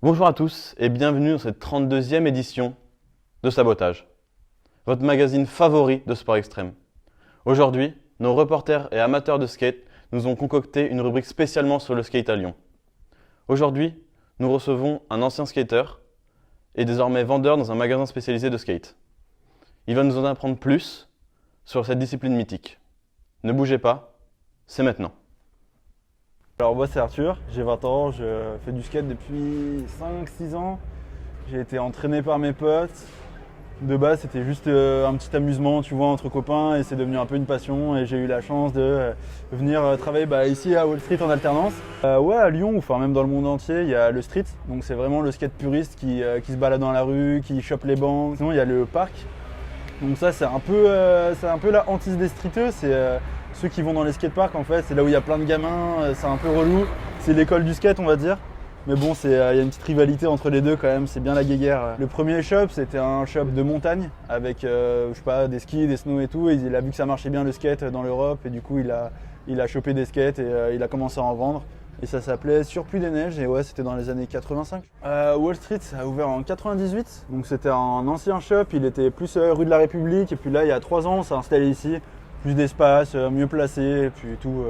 Bonjour à tous et bienvenue dans cette 32e édition de Sabotage, votre magazine favori de sport extrême. Aujourd'hui, nos reporters et amateurs de skate nous ont concocté une rubrique spécialement sur le skate à Lyon. Aujourd'hui, nous recevons un ancien skater et désormais vendeur dans un magasin spécialisé de skate. Il va nous en apprendre plus sur cette discipline mythique. Ne bougez pas, c'est maintenant. Alors moi c'est Arthur, j'ai 20 ans, je fais du skate depuis 5-6 ans. J'ai été entraîné par mes potes. De base c'était juste un petit amusement tu vois entre copains et c'est devenu un peu une passion et j'ai eu la chance de venir travailler ici à Wall Street en alternance. Ouais à Lyon, enfin même dans le monde entier, il y a le street, donc c'est vraiment le skate puriste qui se balade dans la rue, qui chope les bancs. Sinon il y a le parc, donc ça c'est un peu la hantise des streeteux, c'est ceux qui vont dans les skateparks en fait, c'est là où il y a plein de gamins, c'est un peu relou, c'est l'école du skate on va dire. Mais bon, il y a une petite rivalité entre les deux quand même, c'est bien la guéguerre. Le premier shop, c'était un shop de montagne avec je sais pas, des skis, des snow et tout. Et il a vu que ça marchait bien le skate dans l'Europe et du coup il a chopé des skates et il a commencé à en vendre. Et ça s'appelait Surplus des Neiges et ouais, c'était dans les années 85. Wall Street ça a ouvert en 98, donc c'était un ancien shop, il était plus rue de la République. Et puis là, il y a 3 ans, on s'est installé ici. Plus d'espace, mieux placé, et puis tout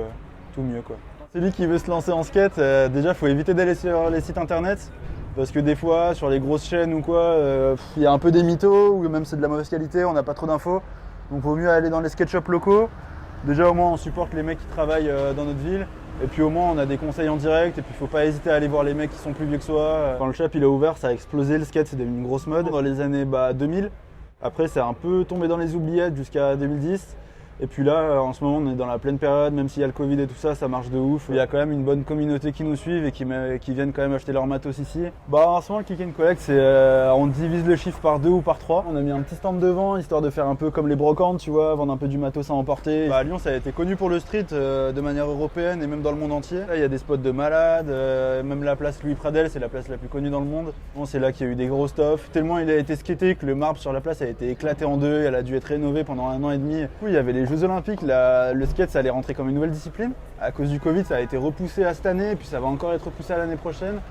mieux quoi. Celui qui veut se lancer en skate, déjà il faut éviter d'aller sur les sites internet parce que des fois sur les grosses chaînes ou quoi, il y a un peu des mythos ou même c'est de la mauvaise qualité, on n'a pas trop d'infos. Donc il vaut mieux aller dans les skate shops locaux. Déjà au moins on supporte les mecs qui travaillent dans notre ville et puis au moins on a des conseils en direct et puis il faut pas hésiter à aller voir les mecs qui sont plus vieux que soi. Quand le shop il a ouvert, ça a explosé, le skate c'est devenu une grosse mode dans les années 2000. Après c'est un peu tombé dans les oubliettes jusqu'à 2010. Et puis là, en ce moment, on est dans la pleine période, même s'il y a le Covid et tout ça, ça marche de ouf. Il y a quand même une bonne communauté qui nous suivent et qui viennent quand même acheter leur matos ici. En ce moment, le Click and Collect, on divise le chiffre par 2 ou par 3. On a mis un petit stand devant, histoire de faire un peu comme les brocantes, tu vois, vendre un peu du matos à emporter. À Lyon, ça a été connu pour le street de manière européenne et même dans le monde entier. Là, il y a des spots de malades, même la place Louis Pradel, c'est la place la plus connue dans le monde. Bon, c'est là qu'il y a eu des gros stuff. Tellement il a été skaté que le marbre sur la place a été éclaté en deux, elle a dû être rénovée pendant 1 an et demi. Du coup, il y avait les Jeux Olympiques, le skate ça allait rentrer comme une nouvelle discipline. À cause du Covid, ça a été repoussé à cette année, et puis ça va encore être repoussé à l'année prochaine.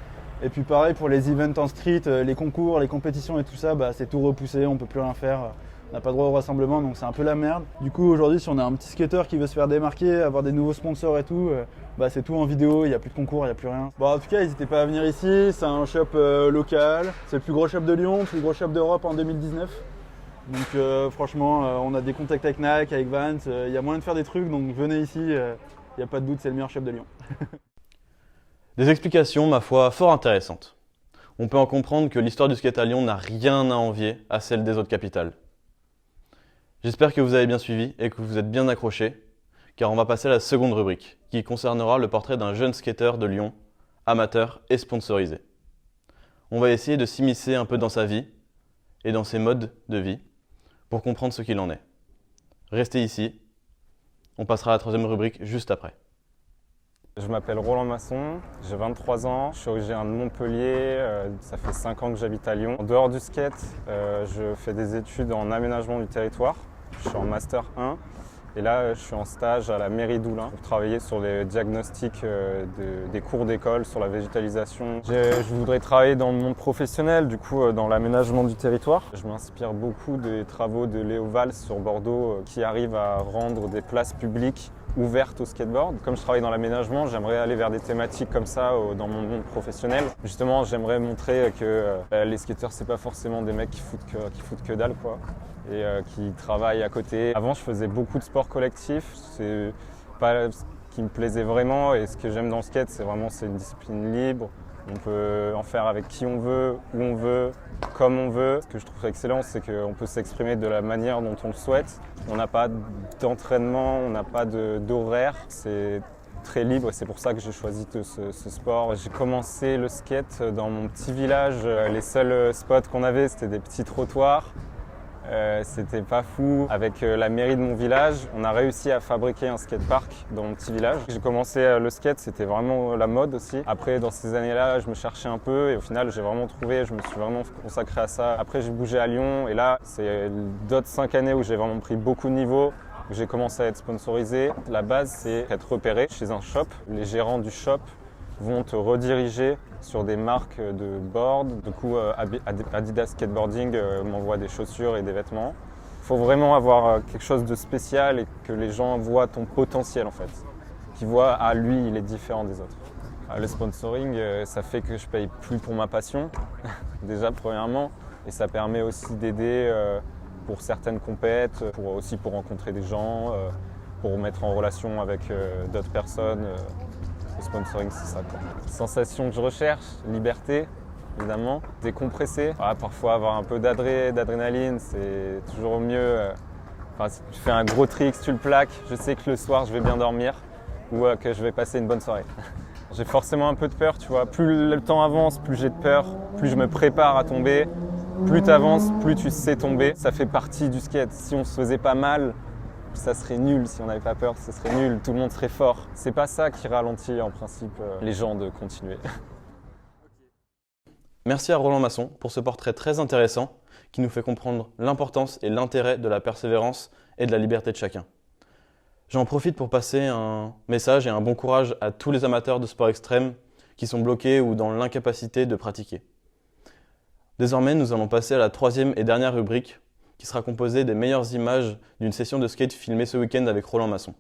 Et puis pareil pour les events en street, les concours, les compétitions et tout ça, c'est tout repoussé, on peut plus rien faire. On n'a pas droit au rassemblement, donc c'est un peu la merde. Du coup aujourd'hui, si on a un petit skater qui veut se faire démarquer, avoir des nouveaux sponsors et tout, c'est tout en vidéo, il n'y a plus de concours, il n'y a plus rien. En tout cas, n'hésitez pas à venir ici, c'est un shop local, c'est le plus gros shop de Lyon, le plus gros shop d'Europe en 2019. Donc franchement, on a des contacts avec Nike, avec Vans, il y a moyen de faire des trucs, donc venez ici, il n'y a pas de doute, c'est le meilleur shop de Lyon. Des explications, ma foi, fort intéressantes. On peut en comprendre que l'histoire du skate à Lyon n'a rien à envier à celle des autres capitales. J'espère que vous avez bien suivi et que vous êtes bien accrochés, car on va passer à la seconde rubrique, qui concernera le portrait d'un jeune skateur de Lyon, amateur et sponsorisé. On va essayer de s'immiscer un peu dans sa vie et dans ses modes de vie, pour comprendre ce qu'il en est. Restez ici, on passera à la troisième rubrique juste après. Je m'appelle Roland Masson, j'ai 23 ans, je suis originaire de Montpellier, ça fait 5 ans que j'habite à Lyon. En dehors du skate, je fais des études en aménagement du territoire, je suis en Master 1 et là je suis en stage à la mairie d'Oulin pour travailler sur les diagnostics des cours d'école sur la végétalisation. Je voudrais travailler dans le monde professionnel, du coup dans l'aménagement du territoire. Je m'inspire beaucoup des travaux de Léo Valls sur Bordeaux qui arrive à rendre des places publiques ouvertes au skateboard. Comme je travaille dans l'aménagement, j'aimerais aller vers des thématiques comme ça dans mon monde professionnel. Justement, j'aimerais montrer que les skateurs, c'est pas forcément des mecs qui foutent que dalle, quoi, et qui travaillent à côté. Avant, je faisais beaucoup de sport collectif. C'est pas ce qui me plaisait vraiment, et ce que j'aime dans le skate, c'est une discipline libre. On peut en faire avec qui on veut, où on veut, comme on veut. Ce que je trouve excellent, c'est qu'on peut s'exprimer de la manière dont on le souhaite. On n'a pas d'entraînement, on n'a pas d'horaire. C'est très libre et c'est pour ça que j'ai choisi ce sport. J'ai commencé le skate dans mon petit village. Les seuls spots qu'on avait, c'était des petits trottoirs. C'était pas fou. Avec la mairie de mon village, on a réussi à fabriquer un skatepark dans mon petit village. J'ai commencé le skate, c'était vraiment la mode aussi. Après, dans ces années-là, je me cherchais un peu et au final, j'ai vraiment trouvé, je me suis vraiment consacré à ça. Après, j'ai bougé à Lyon et là, c'est d'autres 5 années où j'ai vraiment pris beaucoup de niveaux. J'ai commencé à être sponsorisé. La base, c'est être repéré chez un shop. Les gérants du shop vont te rediriger sur des marques de board. Du coup, Adidas Skateboarding m'envoie des chaussures et des vêtements. Il faut vraiment avoir quelque chose de spécial et que les gens voient ton potentiel en fait. Qu'ils voient, ah lui, il est différent des autres. Le sponsoring, ça fait que je paye plus pour ma passion, déjà premièrement. Et ça permet aussi d'aider pour certaines compètes, aussi pour rencontrer des gens, pour mettre en relation avec d'autres personnes. Le sponsoring, c'est ça, quoi. Sensation que je recherche, liberté, évidemment, décompresser. Parfois avoir un peu d'adrénaline, c'est toujours mieux. Si tu fais un gros trick, tu le plaques, je sais que le soir je vais bien dormir ou que je vais passer une bonne soirée. J'ai forcément un peu de peur, tu vois. Plus le temps avance, plus j'ai de peur, plus je me prépare à tomber. Plus tu avances, plus tu sais tomber. Ça fait partie du skate. Si on se faisait pas mal, ça serait nul. Si on n'avait pas peur, ça serait nul. Tout le monde serait fort. C'est pas ça qui ralentit en principe les gens de continuer. Merci à Roland Masson pour ce portrait très intéressant qui nous fait comprendre l'importance et l'intérêt de la persévérance et de la liberté de chacun. J'en profite pour passer un message et un bon courage à tous les amateurs de sport extrême qui sont bloqués ou dans l'incapacité de pratiquer. Désormais, nous allons passer à la troisième et dernière rubrique qui sera composée des meilleures images d'une session de skate filmée ce week-end avec Roland Masson.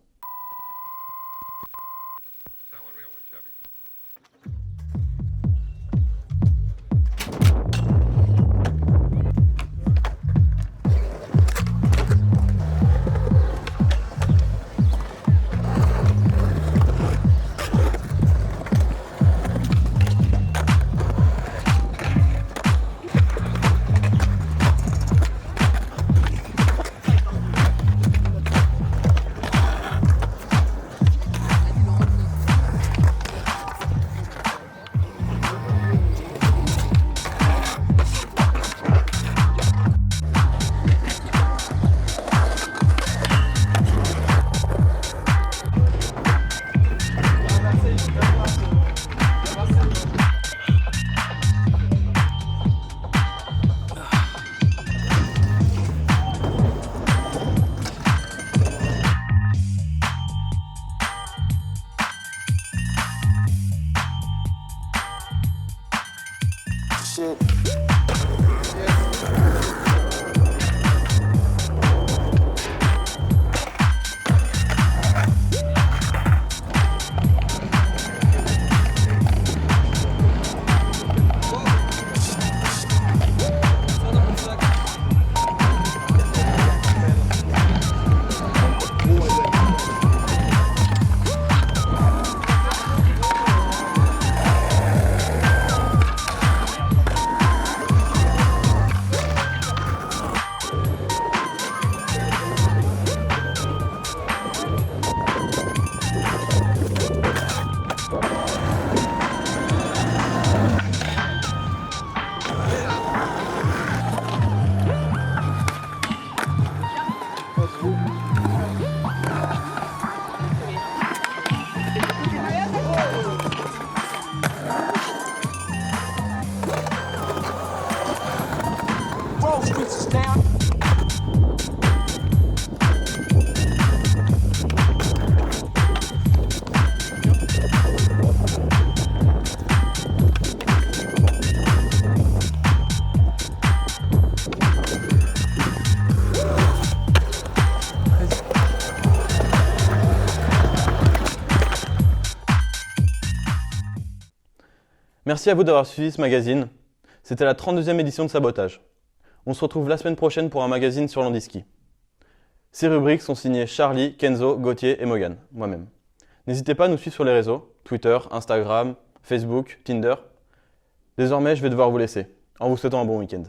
Merci à vous d'avoir suivi ce magazine. C'était la 32e édition de Sabotage. On se retrouve la semaine prochaine pour un magazine sur l'handiski. Ces rubriques sont signées Charlie, Kenzo, Gauthier et Morgan, moi-même. N'hésitez pas à nous suivre sur les réseaux, Twitter, Instagram, Facebook, Tinder. Désormais, je vais devoir vous laisser, en vous souhaitant un bon week-end.